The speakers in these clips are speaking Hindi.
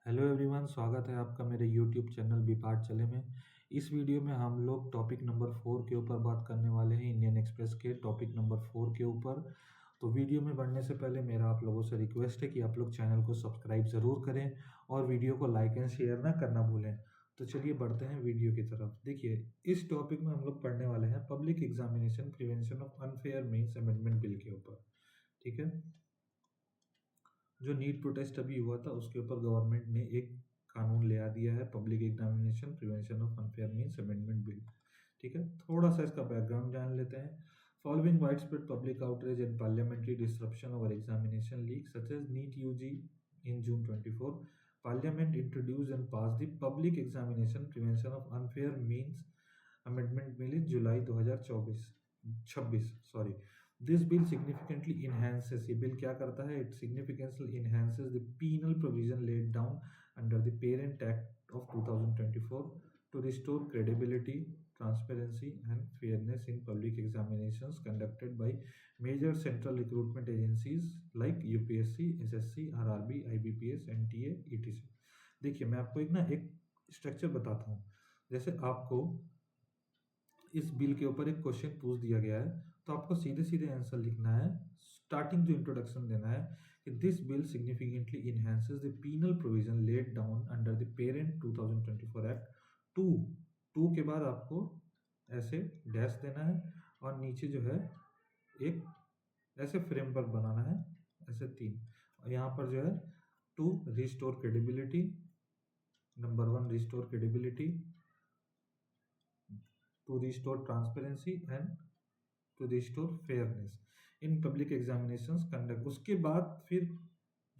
हेलो एवरीवन, स्वागत है आपका मेरे यूट्यूब चैनल बी पार्ट चले में। इस वीडियो में हम लोग टॉपिक नंबर 4 के ऊपर बात करने वाले हैं, इंडियन एक्सप्रेस के टॉपिक नंबर 4 के ऊपर। तो वीडियो में बढ़ने से पहले मेरा आप लोगों से रिक्वेस्ट है कि आप लोग चैनल को सब्सक्राइब ज़रूर करें और वीडियो को लाइक एंड शेयर ना करना भूलें। तो चलिए बढ़ते हैं वीडियो की तरफ। देखिए, इस टॉपिक में हम लोग पढ़ने वाले हैं public examination prevention of unfair means amendment bill के ऊपर। ठीक है, जो नीट प्रोटेस्ट अभी हुआ था उसके ऊपर गवर्नमेंट ने एक कानून ले आ दिया है, public examination prevention of unfair means amendment bill. ठीक है, थोड़ा सा इसका बैकग्राउंड जान लेते हैं। Following wide spread public outreach and parliamentary disruption over examination leak such as NEET UG in June 24, Parliament introduced and passed the Public Examination Prevention of Unfair Means Amendment Bill in July 2026 sorry. This bill significantly enhances, ये बिल क्या करता है, it significantly enhances the penal provision laid down under the parent act of 2024 to restore credibility, transparency and fairness in public examinations conducted by major central recruitment agencies like UPSC, SSC, RRB, IBPS, NTA, etc। देखिए, मैं आपको एक स्ट्रक्चर बताता हूँ। जैसे आपको इस बिल के ऊपर एक क्वेश्चन पूछ दिया गया है, तो आपको सीधे सीधे आंसर लिखना है। स्टार्टिंग जो इंट्रोडक्शन देना है कि this bill significantly enhances the penal provision laid down under the parent 2024 act. Two के बाद आपको ऐसे डैश देना है और नीचे जो है एक ऐसे फ्रेमवर्क बनाना है, ऐसे 3। और यहाँ पर जो है to restore credibility, number 1 restore credibility, to restore transparency and to restore fairness in public examinations conduct। उसके बाद फिर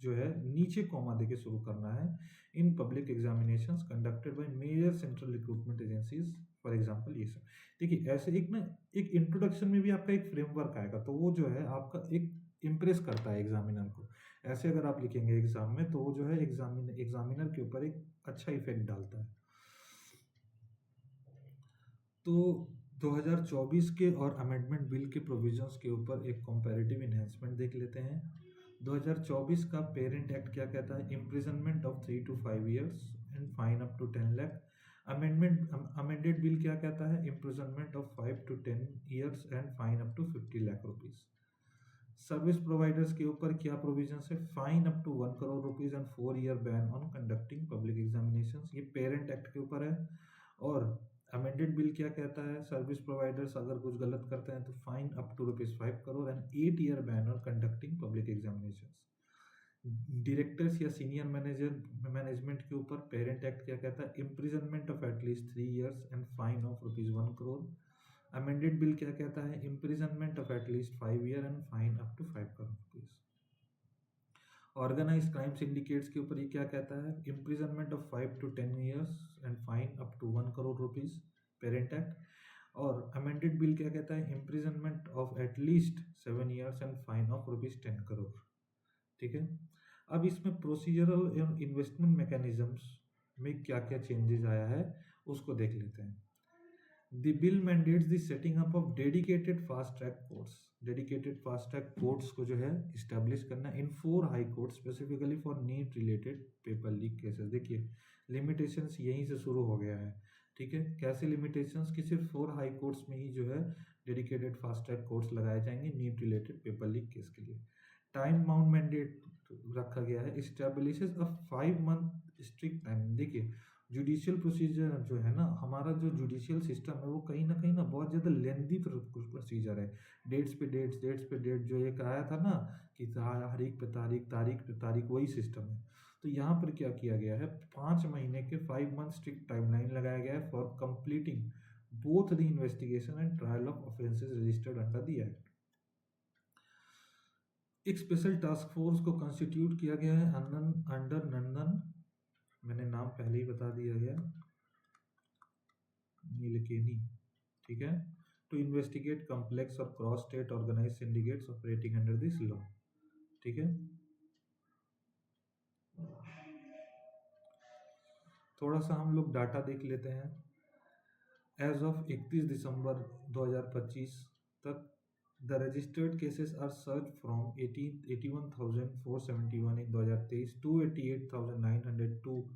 जो है नीचे कॉमा देके शुरू करना है, in public examinations conducted by major central recruitment agencies for example. ये सब देखिए, ऐसे एक इंट्रोडक्शन में भी आपका एक फ्रेमवर्क आएगा, तो वो जो है आपका एक इम्प्रेस करता है एग्जामिनर को। ऐसे अगर आप लिखेंगे एग्जाम में तो वो जो है एग्जामिनर के ऊपर एक अच्छा इफेक्ट डालता है। तो 2024 के और अमेंडमेंट बिल के प्रोविजंस के ऊपर एक कंपैरेटिव इन्हेंसमेंट देख लेते हैं। 2024 का पेरेंट एक्ट क्या कहता है, imprisonment of 3 to 5 years and fine up to 10 lakh. Amended bill क्या कहता है, imprisonment of 5 to 10 years and fine up to 50 lakh rupees. Service providers के ऊपर क्या प्रोविजंस है, fine up to 1 crore rupees and 4-year ban on conducting public examinations. ये पेरेंट एक्ट के ऊपर है। और अमेंडेड बिल क्या कहता है, सर्विस प्रोवाइडर्स अगर कुछ गलत करते हैं तो fine up to ₹5 crore and 8-year ban on conducting public examinations. Directors या सीनियर मैनेजमेंट के ऊपर पेरेंट एक्ट क्या कहता है, imprisonment of at least 3 years and fine of ₹1 crore। Amended bill क्या कहता है, imprisonment of at least 5 year and fine up to 5 crore rupees. Organise crime syndicates के ऊपर ये क्या कहता है, imprisonment of 5 to 10 years and fine up to 1 crore rupees, parent act. और अमेंडेड बिल क्या कहता है, imprisonment of at least 7 years and fine of ₹10 crore। ठीक है, अब इसमें प्रोसीजरल एंड इन्वेस्टमेंट मैकेनिज्म्स में क्या क्या चेंजेस आया है उसको देख लेते हैं। The bill mandates the setting up of dedicated fast track courts। Dedicated fast track courts को जो है establish करना in 4 high courts specifically for NEET related paper leak cases। देखिए, limitations यहीं से शुरू हो गया है। ठीक है, कैसे limitations कि सिर्फ 4 high courts में ही जो है dedicated fast track courts लगाए जाएंगे NEET related paper leak case के लिए। टाइम बाउंड मैंडेट रखा गया है, establishes a 5-month strict time. देखिए, जुडिशियल प्रोसीजर जो है ना, हमारा जो जुडिशियल सिस्टम है वो कहीं ना बहुत ज़्यादा लेंदी प्रोसीजर है। डेट्स पे डेट जो एक आया था ना कि तारीख पे तारीख, वही सिस्टम है। तो यहाँ पर क्या किया गया है, 5 महीने के 5 month स्ट्रिक्ट टाइमलाइन लगाया गया है for completing both the investigation and trial of offences registered under the act. एक स्पेशल टास्क फोर्स को कंस्टिट्यूट किया गया है अंडर नंदन, मैंने नाम पहले ही बता दिया गया, नीलकेनी। ठीक है, टू इन्वेस्टिगेट कॉम्प्लेक्स और cross state organise syndicates operating under this law. ठीक है, थोड़ा सा हम लोग डाटा देख लेते हैं। एज ऑफ 31 दिसंबर 2025 तक The registered cases are surged from 81,471 in 2023 to 88,902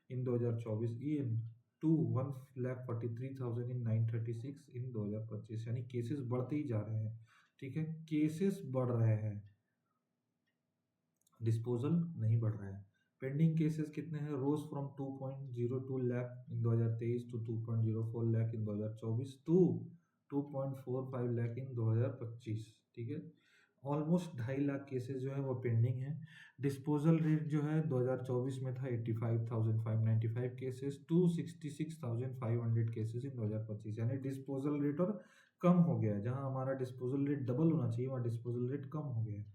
in 2024 in to 1,43,936 इन 2025, यानी केसेस बढ़ते ही जा रहे हैं। ठीक है, केसेस बढ़ रहे हैं, डिस्पोजल नहीं बढ़ रहा है। पेंडिंग केसेस कितने हैं? Rose from 2.02 lakh in 2023 to 2.04 lakh in 2024 to 2.45 lakh in 2025। ठीक है, ऑलमोस्ट 2.5 लाख केसेस जो है वो पेंडिंग है। डिस्पोजल रेट जो है 2024 में था 85,595 केसेस टू 66,500 केसेस इन 2025, यानी डिस्पोजल रेट और कम हो गया है। जहां हमारा डिस्पोजल रेट डबल होना चाहिए वहाँ डिस्पोजल रेट कम हो गया है।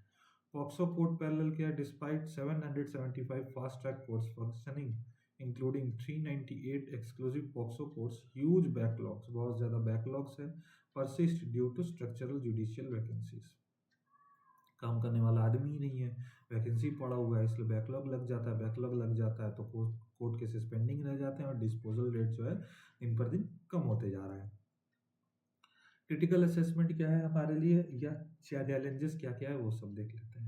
पॉक्सो कोर्ट पैरेलल किया, despite 775 fast track courts functioning including 398 exclusive POCSO courts, huge backlogs, बहुत ज़्यादा बैकलॉग्स है, persist due to structural judicial vacancies. काम करने वाला आदमी ही नहीं है, वैकेंसी पड़ा हुआ है, इसलिए बैकलॉग लग जाता है। बैकलॉग लग जाता है तो कोर्ट केसेस पेंडिंग रह जाते हैं और डिस्पोजल रेट जो है दिन पर दिन कम होते जा रहा है। क्रिटिकल असेसमेंट क्या है हमारे लिए, या चैलेंजेस क्या क्या है वो सब देख लेते हैं।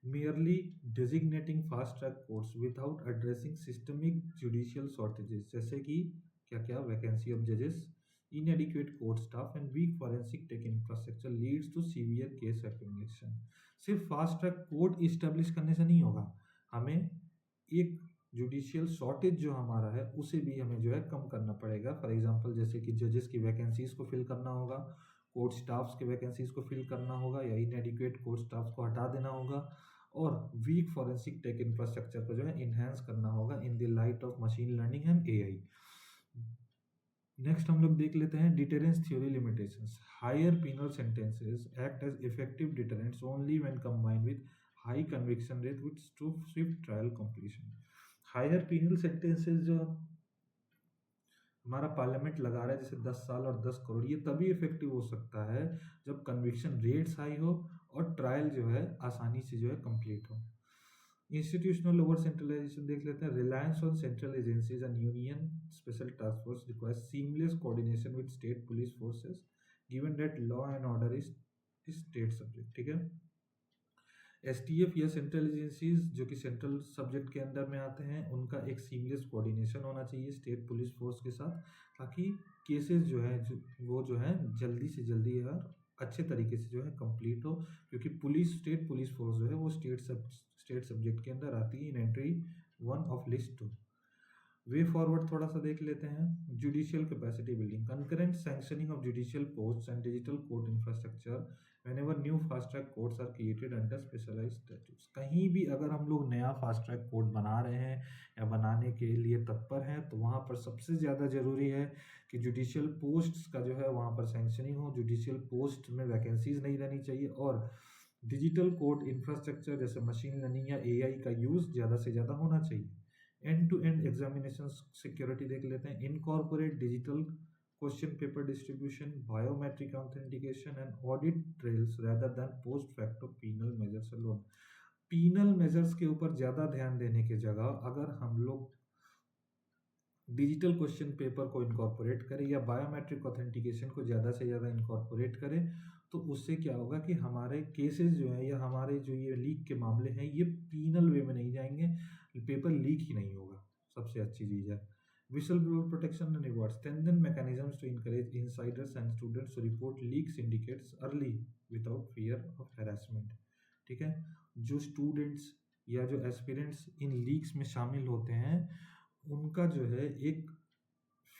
merely designating fast track courts without addressing systemic judicial shortages, जैसे कि क्या क्या, वैकेंसी ऑफ जजेस, inadequate court staff and weak forensic tech infrastructure leads to severe case accumulation। सिर्फ फास्ट ट्रैक कोर्ट इस्टेब्लिश करने से नहीं होगा, हमें एक जुडिशियल शॉर्टेज जो हमारा है उसे भी हमें जो है कम करना पड़ेगा। फॉर एग्जांपल जैसे कि जजेस की वैकेंसीज को फिल करना होगा, कोर्ट स्टाफ्स के वैकेंसीज को फिल करना होगा, या इनएडिक्वेट कोर्ट स्टाफ्स को हटा देना होगा, और वीक फॉरेंसिक टेक इंफ्रास्ट्रक्चर को जो है इन्हेंस करना होगा in the light of machine learning and AI. Next हम लोग देख लेते हैं deterrence theory limitations. Higher penal sentences act as effective deterrents only when combined with high conviction rate with swift trial completion. Higher penal sentences जो हमारा पार्लियामेंट लगा रहा है जैसे 10 साल और 10 करोड़, ये तभी इफेक्टिव हो सकता है जब कन्विक्शन रेट्स हाई हो और ट्रायल जो है आसानी से जो है कंप्लीट हो। इंस्टीट्यूशनल ओवर सेंट्रलाइजेशन देख लेते हैं। Reliance on central agencies and union special task force requires seamless coordination with state police forces given that law and order is state subject. ठीक है, एसटीएफ या सेंट्रल एजेंसीज जो कि सेंट्रल सब्जेक्ट के अंदर में आते हैं, उनका एक सीमलेस कोऑर्डिनेशन होना चाहिए स्टेट पुलिस फोर्स के साथ, ताकि केसेस जो है वो जो है जल्दी से जल्दी और अच्छे तरीके से जो है कंप्लीट हो, क्योंकि स्टेट पुलिस फोर्स जो है वो स्टेट सब्जेक्ट के अंदर आती है in entry 1 of list 2। Way forward थोड़ा सा देख लेते हैं। Judicial capacity building, concurrent sanctioning of judicial posts and digital court infrastructure whenever new fast track courts are created under specialized statutes। कहीं भी अगर हम लोग नया फास्ट ट्रैक कोर्ट बना रहे हैं या बनाने के लिए तत्पर हैं तो वहाँ पर सबसे ज़्यादा ज़रूरी है कि जुडिशियल पोस्ट्स का जो है वहाँ पर सैंक्शनिंग हो, जुडिशियल पोस्ट में वैकेंसीज नहीं रहनी चाहिए, और डिजिटल कोर्ट इंफ्रास्ट्रक्चर जैसे मशीन लर्निंग या एआई का यूज़ ज़्यादा से ज़्यादा होना चाहिए। End to end examination security देख लेते हैं। Incorporate digital question paper distribution, biometric authentication and audit trails rather than post facto penal measures alone. Penal measures के ऊपर ज़्यादा ध्यान देने की जगह अगर हम लोग डिजिटल क्वेश्चन पेपर को इनकॉर्पोरेट करें या बायोमेट्रिक ऑथेंटिकेशन को ज़्यादा से ज़्यादा इनकॉर्पोरेट करें तो उससे क्या होगा कि हमारे केसेस जो है या हमारे जो ये लीक के मामले हैं ये पीनल वे में नहीं जाएंगे, पेपर लीक ही नहीं होगा, सबसे अच्छी चीज़ है। Whistleblower protection and rewards, strengthen mechanisms to encourage insiders and students to report leak syndicates early without fear of harassment। ठीक है, जो स्टूडेंट्स या जो एस्पिरेंट्स इन लीक्स में शामिल होते हैं उनका जो है एक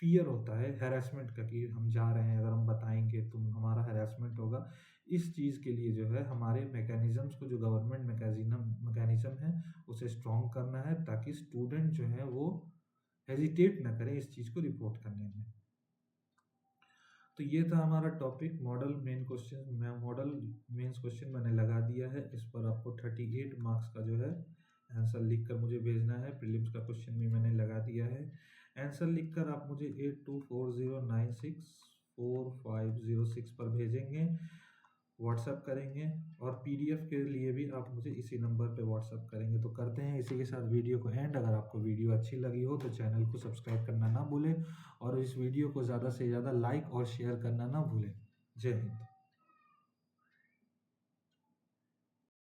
फियर होता है हैरेसमेंट का, कि हम जा रहे हैं, अगर हम बताएंगे तो हमारा हैरेसमेंट होगा। इस चीज़ के लिए जो है हमारे मैकेनिज़म्स को, जो गवर्नमेंट मैकेनिज़्म है उसे स्ट्रॉन्ग करना है, ताकि स्टूडेंट जो है वो हेजिटेट ना करें इस चीज़ को रिपोर्ट करने में। तो ये था हमारा टॉपिक मॉडल मेंस क्वेश्चन मैंने लगा दिया है। इस पर आपको 38 मार्क्स का जो है आंसर लिखकर मुझे भेजना है। प्रीलिम्स का क्वेश्चन भी मैंने लगा दिया है। आंसर लिखकर आप मुझे 8240964506 पर भेजेंगे, व्हाट्सएप करेंगे, और पीडीएफ के लिए भी आप मुझे इसी नंबर पे व्हाट्सएप करेंगे। तो करते हैं इसी के साथ वीडियो को एंड। अगर आपको वीडियो अच्छी लगी हो तो चैनल को सब्सक्राइब करना ना भूलें और इस वीडियो को ज़्यादा से ज़्यादा लाइक और शेयर करना ना भूलें। जय हिंद।